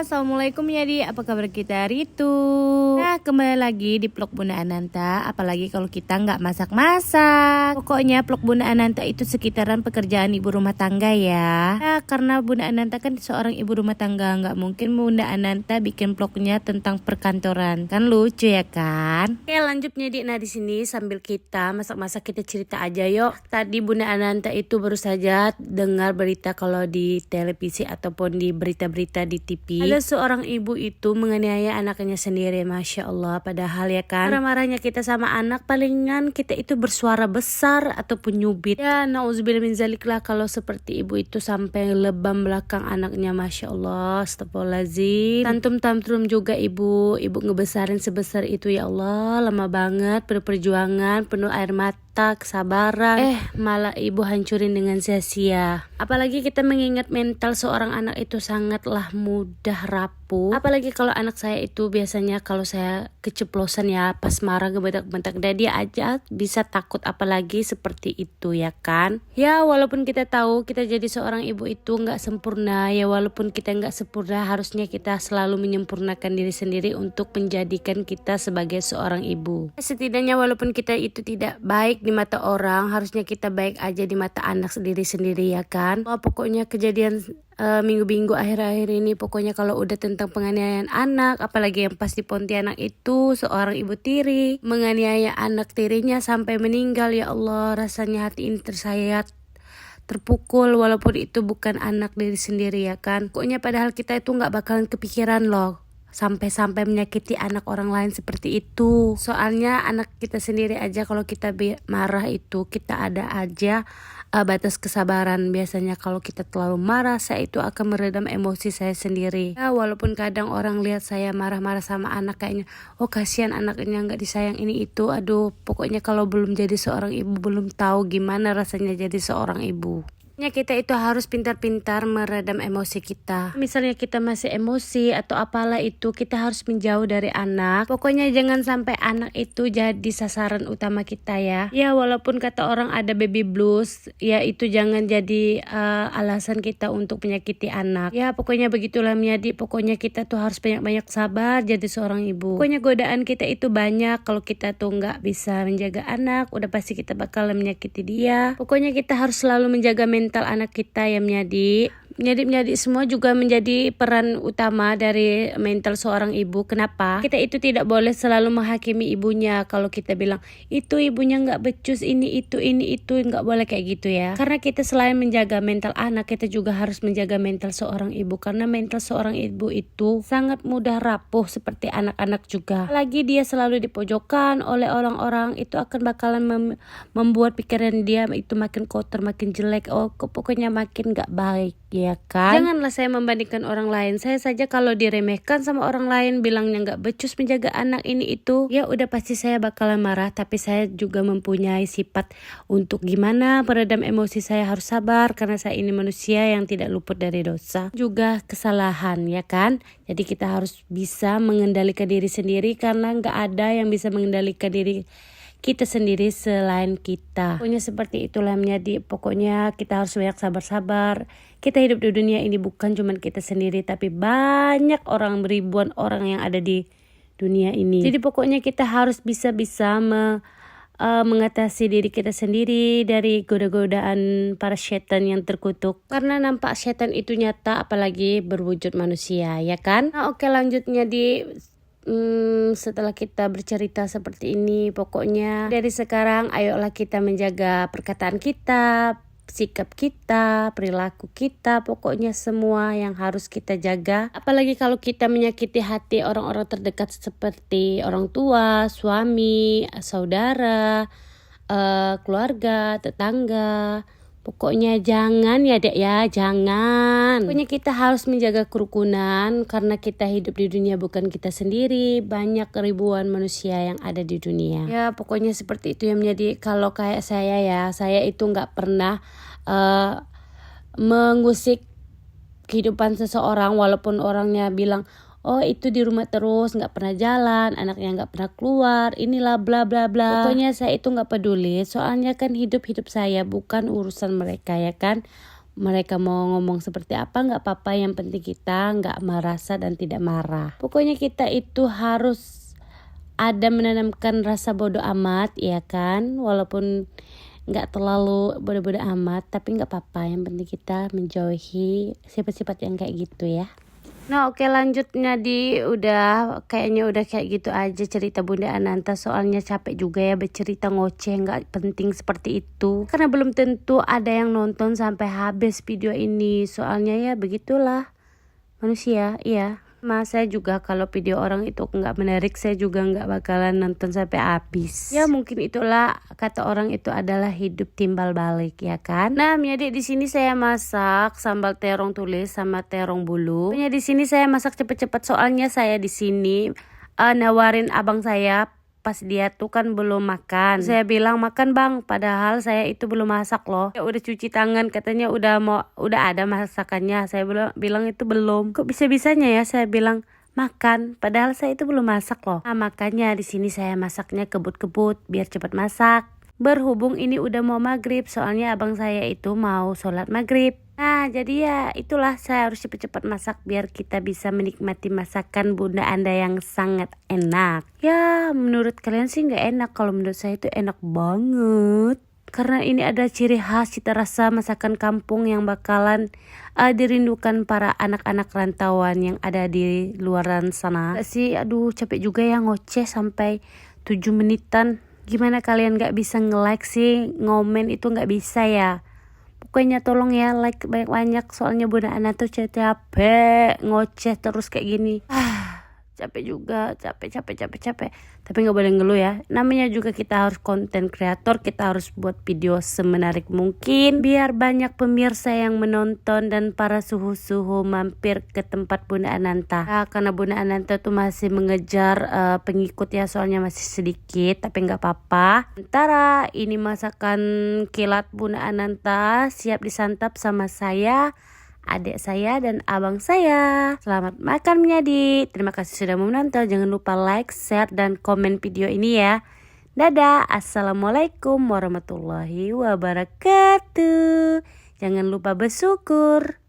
Assalamualaikum ya Di, apa kabar kita hari itu? Nah, kembali lagi di vlog Bunda Ananta. Apalagi kalau kita nggak masak-masak. Pokoknya vlog Bunda Ananta itu sekitaran pekerjaan ibu rumah tangga ya. Nah, karena Bunda Ananta kan seorang ibu rumah tangga, nggak mungkin Bunda Ananta bikin vlognya tentang perkantoran. Kan lucu ya kan? Oke, lanjutnya Di. Nah, di sini sambil kita masak-masak kita cerita aja yuk. Tadi Bunda Ananta itu baru saja dengar berita kalau di televisi ataupun di berita-berita di TV ada seorang ibu itu menganiaya anaknya sendiri. Masya Allah, padahal ya kan marah-marahnya kita sama anak palingan kita itu bersuara besar ataupun nyubit ya. Nauzubillah min zalik lah kalau seperti ibu itu sampai lebam belakang anaknya. Masya Allah, astagfirullahaladzim. Tantrum juga ibu ngebesarin sebesar itu ya Allah. Lama banget berperjuangan penuh air mata, kesabaran, malah ibu hancurin dengan sia-sia. Apalagi kita mengingat mental seorang anak itu sangatlah mudah rapuh. Apalagi kalau anak saya itu biasanya kalau saya keceplosan ya pas marah gebetak-gebetak dia aja bisa takut, apalagi seperti itu ya kan. Ya walaupun kita tahu kita jadi seorang ibu itu nggak sempurna ya, walaupun kita nggak sempurna harusnya kita selalu menyempurnakan diri sendiri untuk menjadikan kita sebagai seorang ibu. Setidaknya walaupun kita itu tidak baik di mata orang, harusnya kita baik aja di mata anak sendiri ya kan. Wah, pokoknya kejadian minggu-minggu akhir-akhir ini pokoknya kalau udah tentang penganiayaan anak, apalagi yang pas di Pontianak itu seorang ibu tiri menganiaya anak tirinya sampai meninggal. Ya Allah, rasanya hati ini tersayat, terpukul, walaupun itu bukan anak diri sendiri ya kan. Pokoknya padahal kita itu nggak bakalan kepikiran loh sampai menyakiti anak orang lain seperti itu. Soalnya anak kita sendiri aja kalau kita marah itu kita ada aja batas kesabaran. Biasanya kalau kita terlalu marah, saya itu akan meredam emosi saya sendiri. Ya walaupun kadang orang lihat saya marah-marah sama anak kayaknya, oh kasihan anaknya nggak disayang ini itu. Aduh, pokoknya kalau belum jadi seorang ibu belum tahu gimana rasanya jadi seorang ibu. Kita itu harus pintar-pintar meredam emosi kita. Misalnya kita masih emosi atau apalah itu, kita harus menjauh dari anak. Pokoknya jangan sampai anak itu jadi sasaran utama kita ya. Ya walaupun kata orang ada baby blues, ya itu jangan jadi alasan kita untuk menyakiti anak. Ya pokoknya begitulah Miadi. Pokoknya kita tuh harus banyak-banyak sabar jadi seorang ibu. Pokoknya godaan kita itu banyak. Kalau kita tuh nggak bisa menjaga anak, udah pasti kita bakal menyakiti dia. Pokoknya kita harus selalu menjaga mental anak kita ya Miadi. Menjadi semua juga menjadi peran utama dari mental seorang ibu. Kenapa? Kita itu tidak boleh selalu menghakimi ibunya. Kalau kita bilang itu ibunya nggak becus, ini itu nggak boleh kayak gitu ya. Karena kita selain menjaga mental anak, kita juga harus menjaga mental seorang ibu. Karena mental seorang ibu itu sangat mudah rapuh seperti anak-anak juga. Lagi dia selalu dipojokkan oleh orang-orang, itu akan bakalan membuat pikiran dia itu makin kotor, makin jelek. Oh pokoknya makin nggak baik ya kan. Janganlah saya membandingkan orang lain. Saya saja kalau diremehkan sama orang lain, bilangnya nggak becus menjaga anak ini itu, ya udah pasti saya bakalan marah. Tapi saya juga mempunyai sifat untuk gimana meredam emosi. Saya harus sabar karena saya ini manusia yang tidak luput dari dosa juga kesalahan ya kan. Jadi kita harus bisa mengendalikan diri sendiri karena nggak ada yang bisa mengendalikan diri kita sendiri selain kita. Pokoknya seperti itulah Miadi. Pokoknya kita harus banyak sabar-sabar. Kita hidup di dunia ini bukan cuma kita sendiri, tapi banyak orang, ribuan orang yang ada di dunia ini. Jadi pokoknya kita harus bisa mengatasi diri kita sendiri dari goda-godaan para setan yang terkutuk. Karena nampak setan itu nyata, apalagi berwujud manusia ya kan. Nah oke, lanjutnya setelah kita bercerita seperti ini, pokoknya dari sekarang ayolah kita menjaga perkataan kita, sikap kita, perilaku kita, pokoknya semua yang harus kita jaga. Apalagi kalau kita menyakiti hati orang-orang terdekat seperti orang tua, suami, saudara, keluarga, tetangga. Pokoknya jangan ya Dek ya, jangan. Pokoknya kita harus menjaga kerukunan karena kita hidup di dunia bukan kita sendiri. Banyak ribuan manusia yang ada di dunia. Ya pokoknya seperti itu yang menjadi. Kalau kayak saya ya, saya itu gak pernah mengusik kehidupan seseorang walaupun orangnya bilang oh itu di rumah terus, nggak pernah jalan, anaknya nggak pernah keluar, inilah bla bla bla. Pokoknya saya itu nggak peduli, soalnya kan hidup saya bukan urusan mereka ya kan. mereka mau ngomong seperti apa nggak apa-apa, yang penting kita nggak merasa dan tidak marah. Pokoknya kita itu harus ada menanamkan rasa bodoh amat, ya kan, walaupun nggak terlalu bodoh-bodoh amat, tapi nggak apa-apa, yang penting kita menjauhi sifat-sifat yang kayak gitu ya. Nah oke, lanjutnya kayaknya udah kayak gitu aja cerita Bunda Ananta, soalnya capek juga ya bercerita ngoceh nggak penting seperti itu, karena belum tentu ada yang nonton sampai habis video ini, soalnya ya begitulah manusia, iya. Saya juga kalau video orang itu nggak menarik, saya juga nggak bakalan nonton sampai habis. Ya mungkin itulah kata orang itu adalah hidup timbal balik, ya kan. Nah adik di sini saya masak sambal terong tulis sama terong bulu. Pokoknya di sini saya masak cepet-cepet, soalnya saya di sini nawarin abang saya pas dia tuh kan belum makan. Saya bilang makan bang, padahal saya itu belum masak loh. Ya udah cuci tangan, katanya udah ada masakannya. Saya bilang itu belum. Kok bisa-bisanya ya saya bilang makan, padahal saya itu belum masak loh. Nah makanya di sini saya masaknya kebut-kebut biar cepat masak. Berhubung ini udah mau maghrib, soalnya abang saya itu mau sholat maghrib. Nah jadi ya itulah, saya harus cepat-cepat masak biar kita bisa menikmati masakan Bunda Anda yang sangat enak. Ya menurut kalian sih nggak enak, kalau menurut saya itu enak banget. Karena ini ada ciri khas cita rasa masakan kampung yang bakalan dirindukan para anak-anak rantauan yang ada di luaran sana. Gak sih, aduh capek juga ya ngoceh sampai 7 menitan. Gimana kalian gak bisa nge-like sih, ngomen itu gak bisa ya. Pokoknya tolong ya like banyak-banyak, soalnya Bunda Ana tuh capek ngoceh terus kayak gini. Capek juga, capek. Tapi nggak boleh ngeluh ya. Namanya juga kita harus konten kreator, kita harus buat video semenarik mungkin biar banyak pemirsa yang menonton dan para suhu-suhu mampir ke tempat Bunda Ananta. Nah, karena Bunda Ananta tuh masih mengejar pengikut ya, soalnya masih sedikit, tapi nggak apa-apa. Sementara ini masakan kilat Bunda Ananta siap disantap sama saya, adik saya dan abang saya. Selamat makan menyadik. Terima kasih sudah menonton. Jangan lupa like, share, dan komen video ini ya. Dadah. Assalamualaikum warahmatullahi wabarakatuh. Jangan lupa bersyukur.